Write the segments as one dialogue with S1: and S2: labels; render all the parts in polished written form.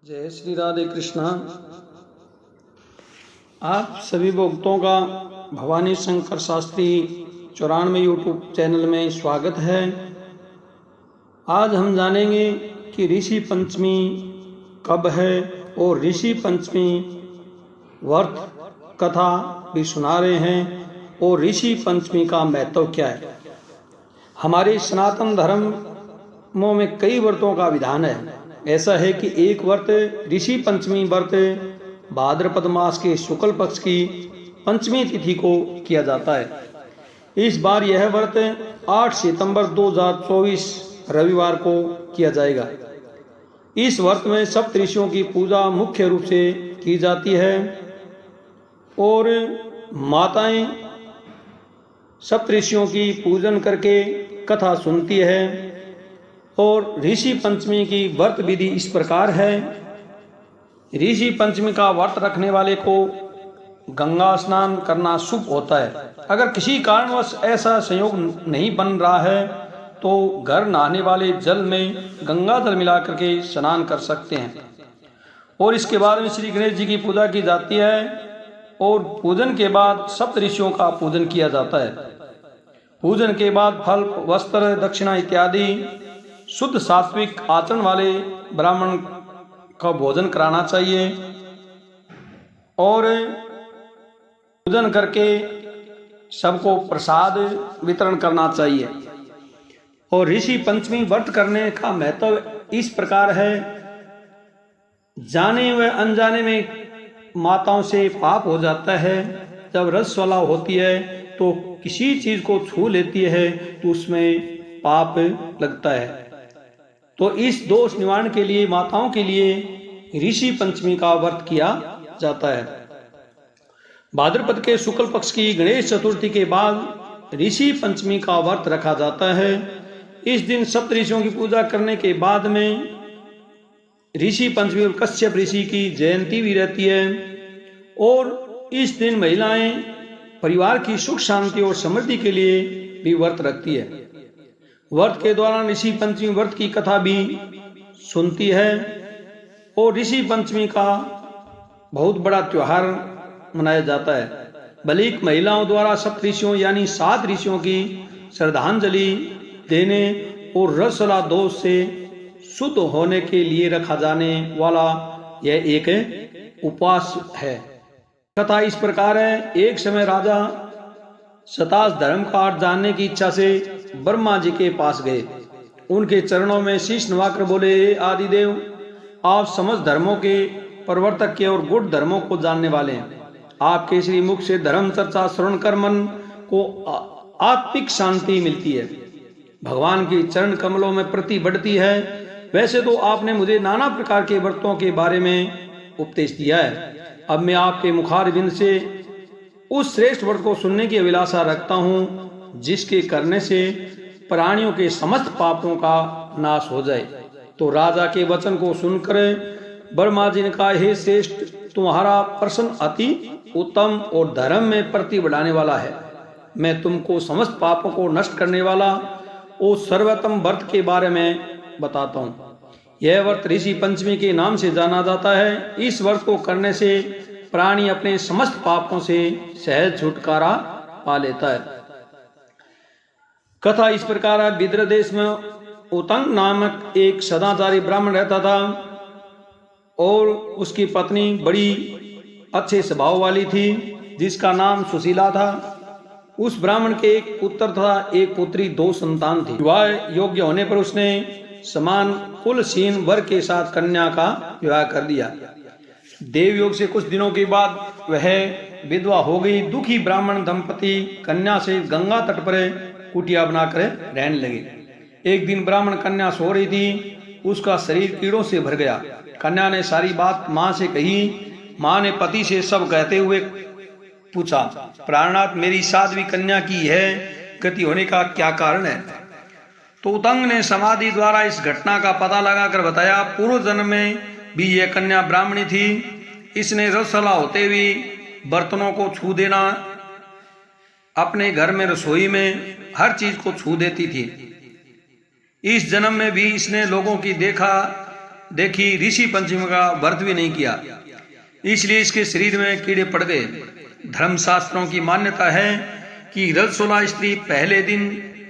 S1: जय श्री राधे कृष्णा। आप सभी भक्तों का भवानी शंकर शास्त्री 94 यूट्यूब चैनल में स्वागत है। आज हम जानेंगे कि ऋषि पंचमी कब है और ऋषि पंचमी व्रत कथा भी सुना रहे हैं और ऋषि पंचमी का महत्व क्या है। हमारे सनातन धर्मों में कई व्रतों का विधान है। ऐसा है कि एक व्रत ऋषि पंचमी व्रत भाद्रपद मास के शुक्ल पक्ष की पंचमी तिथि को किया जाता है। इस बार यह व्रत 8 सितंबर 2024 रविवार को किया जाएगा। इस व्रत में सप्तऋषियों की पूजा मुख्य रूप से की जाती है और माताएं सप्तऋषियों की पूजन करके कथा सुनती है। और ऋषि पंचमी की व्रत विधि इस प्रकार है। ऋषि पंचमी का व्रत रखने वाले को गंगा स्नान करना शुभ होता है। अगर किसी कारणवश ऐसा संयोग नहीं बन रहा है तो घर नहाने वाले जल में गंगा जल मिलाकर के स्नान कर सकते हैं। और इसके बाद में श्री गणेश जी की पूजा की जाती है और पूजन के बाद सप्त ऋषियों का पूजन किया जाता है। पूजन के बाद फल, वस्त्र, दक्षिणा इत्यादि शुद्ध सात्विक आचरण वाले ब्राह्मण का भोजन कराना चाहिए और पूजन करके सबको प्रसाद वितरण करना चाहिए। और ऋषि पंचमी व्रत करने का महत्व इस प्रकार है। जाने व अनजाने में माताओं से पाप हो जाता है। जब रजस्वला होती है तो किसी चीज को छू लेती है तो उसमें पाप लगता है। तो इस दोष निवारण के लिए माताओं के लिए ऋषि पंचमी का व्रत किया जाता है। भाद्रपद के शुक्ल पक्ष की गणेश चतुर्थी के बाद ऋषि पंचमी का व्रत रखा जाता है। इस दिन सप्त ऋषियों की पूजा करने के बाद में ऋषि पंचमी और कश्यप ऋषि की जयंती भी रहती है। और इस दिन महिलाएं परिवार की सुख शांति और समृद्धि के लिए भी व्रत रखती है। व्रत के दौरान ऋषि पंचमी व्रत की कथा भी सुनती है। और ऋषि पंचमी का बहुत बड़ा त्योहार मनाया जाता है। बल्कि महिलाओं द्वारा सप्त ऋषियों यानी 7 ऋषियों की श्रद्धांजलि देने और रजस्वला दोष से शुद्ध होने के लिए रखा जाने वाला यह एक उपवास है। कथा इस प्रकार है। एक समय राजा शतास धर्म का अर्थ जानने की इच्छा से ब्रह्मा जी के पास गए। उनके चरणों में शीश नवाकर बोले, हे आदिदेव, आप समस्त धर्मों के प्रवर्तक के और गुण धर्मों को जानने वाले हैं। आपके श्री मुख से धर्म चर्चा श्रवण कर मन को आत्मिक शांति मिलती है, भगवान की चरण कमलों में प्रति बढ़ती है। वैसे तो आपने मुझे नाना प्रकार के व्रतों के बारे में उपदेश दिया है। अब मैं आपके मुखारविंद से उस श्रेष्ठ व्रत को सुनने की अभिलाषा रखता हूँ जिसके करने से प्राणियों के समस्त पापों का नाश हो जाए। तो राजा के वचन को सुनकर ब्रह्मा जी ने कहा, हे श्रेष्ठ, तुम्हारा प्रश्न अति उत्तम और धर्म में प्रति बढ़ाने वाला है। मैं तुमको समस्त पापों को नष्ट करने वाला और सर्वोत्तम व्रत के बारे में बताता हूँ। यह व्रत ऋषि पंचमी के नाम से जाना जाता है। इस व्रत को करने से प्राणी अपने समस्त पापों से सहज छुटकारा पा लेता है। कथा इस प्रकार है। विद्र देश में उतंग नामक एक सदाचारी ब्राह्मण रहता था और उसकी पत्नी बड़ी अच्छे स्वभाव वाली थी जिसका नाम सुशीला था। उस ब्राह्मण के एक पुत्र तथा एक पुत्री, 2 संतान थी। विवाह योग्य होने पर उसने समान कुलसीन वर के साथ कन्या का विवाह कर दिया। देव योग से कुछ दिनों के बाद वह विधवा हो गई। दुखी ब्राह्मण दंपति कन्या से गंगा तट पर कुटिया बनाकर रहने लगे। एक दिन ब्राह्मण कन्या सो रही थी, उसका शरीर कीड़ों से भर गया। कन्या ने सारी बात माँ से कही। माँ ने पति से सब कहते हुए पूछा, प्राणनाथ, मेरी साध्वी कन्या की यह गति होने का क्या कारण है? तो उतंग ने समाधि द्वारा इस घटना का पता लगाकर बताया, पूर्व जन्म में भी यह कन्या ब्राह्मणी थी। इसने रजस्वला होते हुए बर्तनों को छू देना, अपने घर में रसोई में हर चीज को छू देती थी। इस जन्म में भी इसने लोगों की देखा देखी ऋषि पंचमी का व्रत भी नहीं किया, इसलिए इसके शरीर में कीड़े पड़ गए। धर्मशास्त्रों की मान्यता है कि रजस्वला स्त्री पहले दिन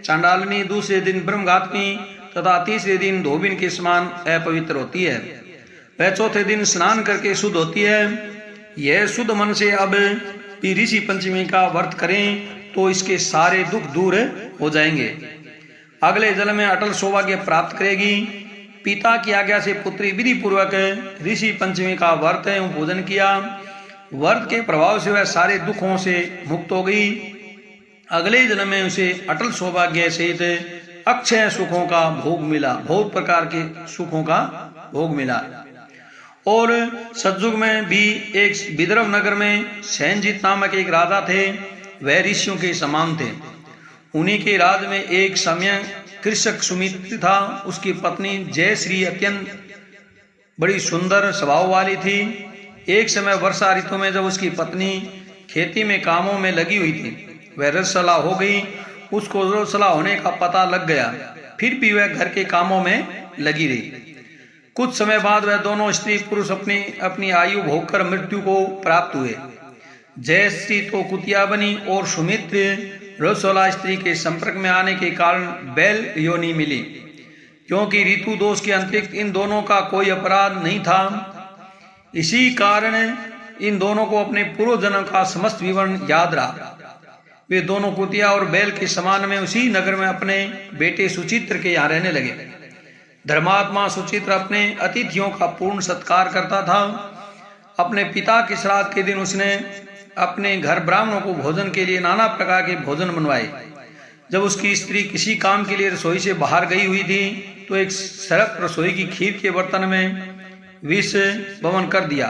S1: चांडालनी, दूसरे दिन ब्रह्मघातनी तथा तीसरे दिन धोबिन के समान अपवित्र होती है। वह चौथे दिन स्नान करके शुद्ध होती है। यह शुद्ध मन से अब ऋषि पंचमी का व्रत करें तो इसके सारे दुख दूर हो जाएंगे। अगले जन्म में अटल सौभाग्य प्राप्त करेगी। पिता की आज्ञा से पुत्री विधि पूर्वक ऋषि पंचमी का व्रत एवं पूजन किया। व्रत के प्रभाव से वह सारे दुखों से मुक्त हो गई। अगले जन्म में उसे अटल सौभाग्य सहित अक्षय सुखों का भोग मिला, बहुत प्रकार के सुखों का भोग मिला। और सतयुग में भी एक विदर्भ नगर में सैनजीत नामक एक राजा थे। वह ऋषियों के समान थे। उन्हीं के राज में एक समय कृषक सुमित्र था। उसकी पत्नी जयश्री अत्यंत बड़ी सुंदर स्वभाव वाली थी। एक समय वर्षा ऋतु में जब उसकी पत्नी खेती में कामों में लगी हुई थी, वह रजस्वला हो गई। उसको रजस्वला होने का पता लग गया, फिर भी वह घर के कामों में लगी रही। कुछ समय बाद वह दोनों स्त्री पुरुष अपनी आयु भोगकर मृत्यु को प्राप्त हुए। जयश्री तो कुतिया बनी और सुमित्र रजस्वला स्त्री के संपर्क में आने के कारण बैल योनि मिली। क्योंकि ऋतु दोष के अतिरिक्त इन दोनों का कोई अपराध नहीं था, इसी कारण इन दोनों को अपने पूर्व जन्म का समस्त विवरण याद रहा। वे दोनों कुतिया और बैल के समान में उसी नगर में अपने बेटे सुचित्र के यहाँ रहने लगे। धर्मात्मा सुचित्र अपने अतिथियों का पूर्ण सत्कार करता था। अपने पिता के श्राद्ध के दिन उसने अपने घर ब्राह्मणों को भोजन के लिए नाना प्रकार के भोजन बनवाए। जब उसकी स्त्री किसी काम के लिए रसोई से बाहर गई हुई थी तो एक सरक रसोई की खीर के बर्तन में विष बमन कर दिया।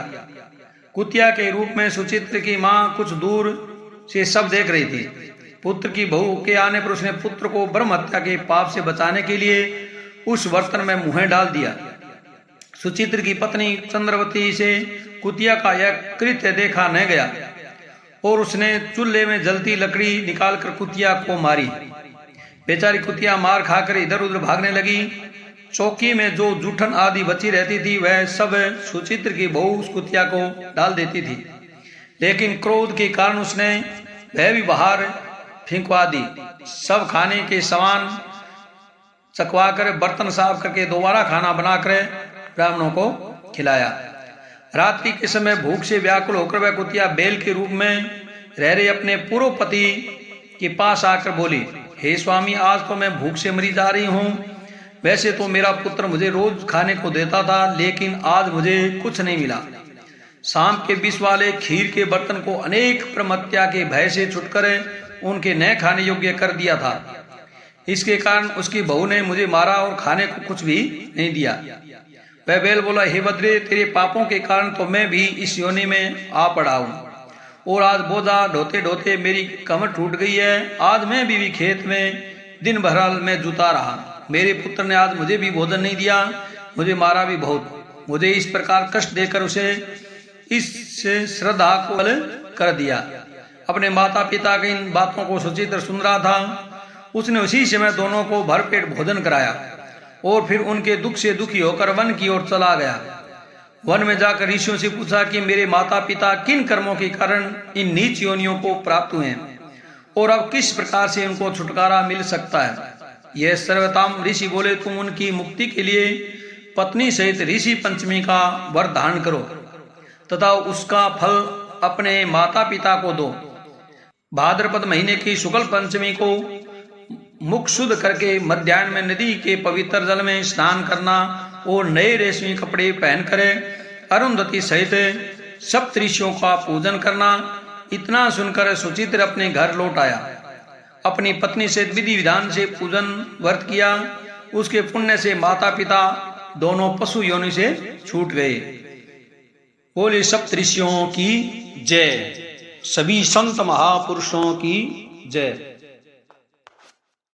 S1: कुतिया के रूप में सुचित्र की माँ कुछ दूर से सब देख रही थी। पुत्र की बहू के आने पर उसने पुत्र को ब्रह्म हत्या के पाप से बचाने के लिए उस बर्तन में मुँह डाल दिया। सुचित्र की पत्नी चंद्रवती से कुतिया का यह कृत्य देखा न गया और उसने चूल्हे में जलती लकड़ी निकालकर कुतिया को मारी। बेचारी कुतिया मार खाकर इधर उधर भागने लगी। चौकी में जो जूठन आदि बची रहती थी वह सब सुचित्र की बहू उस कुतिया को डाल देती थी, लेकिन क्रोध के कारण उसने वह भी बाहर फेंकवा दी। सब खाने के सामान चकवाकर बर्तन साफ करके दोबारा खाना बनाकर ब्राह्मणों को खिलाया। रात्रि के समय भूख से व्याकुल होकर वह कुतिया बैल के रूप में रह रहे अपने पूर्व पति के पास आकर बोली, हे स्वामी, आज तो मैं भूख से मरी जा रही हूँ। वैसे तो मेरा पुत्र मुझे रोज खाने को देता था, लेकिन आज मुझे कुछ नहीं मिला। शाम के विष वाले खीर के बर्तन को अनेक प्रमत्या के भय से छुटकर उनके न खाने योग्य कर दिया था। इसके कारण उसकी बहू ने मुझे मारा और खाने को कुछ भी नहीं दिया। वह बैल बोला, हे बद्रे, तेरे पापों के कारण तो मैं भी इस योनि में आ पड़ा हूँ और आज बोझा ढोते ढोते मेरी कमर टूट गई है। आज मैं भी खेत में दिन भर में जुता रहा। मेरे पुत्र ने आज मुझे भी भोजन नहीं दिया, मुझे मारा भी बहुत। मुझे इस प्रकार कष्ट देकर उसे इस श्रद्धा को कर दिया। अपने माता पिता की इन बातों को सुचित्र सुन रहा था। उसने उसी समय दोनों को भरपेट भोजन कराया और फिर उनके दुख से दुखी होकर वन की ओर चला गया। वन में जाकर ऋषियों से पूछा कि मेरे माता पिता किन कर्मों के कारण इन नीच योनियों को प्राप्त हुए हैं और अब किस प्रकार से उनको छुटकारा मिल सकता है। यह सर्वताम ऋषि बोले, तुम उनकी मुक्ति के लिए पत्नी सहित ऋषि पंचमी का व्रत धारण करो तथा उसका फल अपने माता पिता को दो। भाद्रपद महीने की शुक्ल पंचमी को मुख शुद्ध करके मध्याह्न में नदी के पवित्र जल में स्नान करना और नए रेशमी कपड़े पहनकर अरुंधति सहित सप्त ऋषियों का पूजन करना। इतना सुनकर सुचित्र अपने घर लौट आया। अपनी पत्नी से विधि विधान से पूजन व्रत किया। उसके पुण्य से माता पिता दोनों पशु योनि से छूट गए। बोले सप्त ऋषियों की जय, सभी संत महापुरुषों की जय।